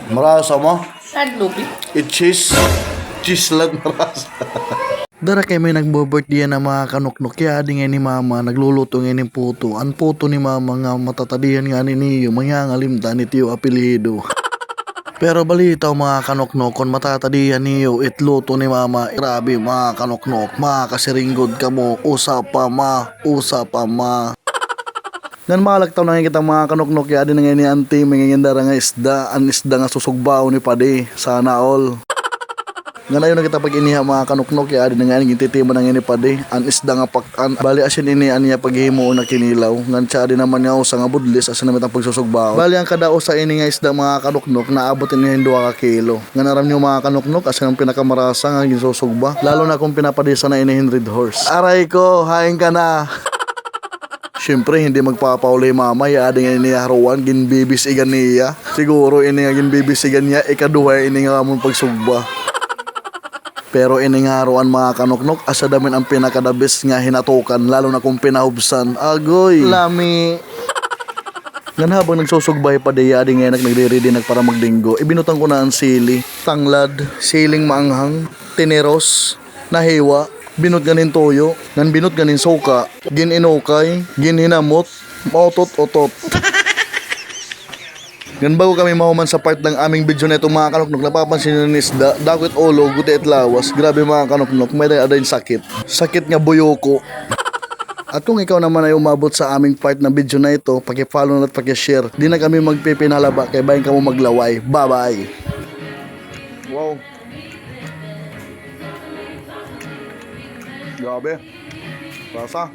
Marasa mo? Sad lupi. I-cheese. Cheese lang marasa. Dara kay may nagbo-birthday na mga kanuknok kaya di nga ni mama nagluluto nga ni puto. Ang puto ni mama nga matatadihan nga ni niyo mangangalimta ni tiyo apelido. Pero balita mga kanuknok kung matatadihan niyo itluto ni mama. Grabe mga kanuknok, mga kasiringgod ka mo. Usapa ma. Ngan malagtaw na nga kita mga kanuknok kaya din nga ni auntie mangingindara nga isda. Ang isda nga susugbaw ni pade. Sana all. Nga na yun na kita pag iniha mga kanuknok kaya din nga naging titima na nga ni pade. Ang isda nga pakan. Bali asin ini niya paghimo na kinilaw. Ngan siya din naman nga sa nga budlis asin naman ang pagsusugbaw. Bali ang kadao sa ini nga isda mga kanuknok naabot niya yung 2 kilo. Nga naram niyo mga kanuknok asin ang pinakamarasa nga gisusugba. Lalo na kung pinapadisa na ini 100 horse. Aray ko, hain ka na. Siyempre, hindi magpapauli mama, yaading nga niya haruan, ginbibisigan niya. Siguro, ini nga ginbibisigan niya, ikaduha, ini nga mong pagsugba. Pero ini nga haruan mga kanuknok, asa damin ang pinakadabis nga hinatukan, lalo na kung pinahubsan. Agoy! Lami! Ngan habang nagsusugbay pa di yaading nga nagre-ready para magdinggo, ibinutang ko na ang sili, tanglad, siling maanghang, tineros, nahiwa, binot ganin toyo, ngan binot ganin suka, gininukay, ginhinamot, otot-otot. Ngan bago kami mahuman sa part ng aming video na itong mga kanuknok, napapansin nyo ng isda, dakot ulo, guti at lawas. Grabe mga kanuknok, may adayin sakit. Sakit nga buyoko. At kung ikaw naman ay umabot sa aming part ng video na ito, paki-follow at paki-share. Di na kami magpipinalaba, kaya bayin ka mo maglaway. Bye-bye! Wow! Grabe. Rasa.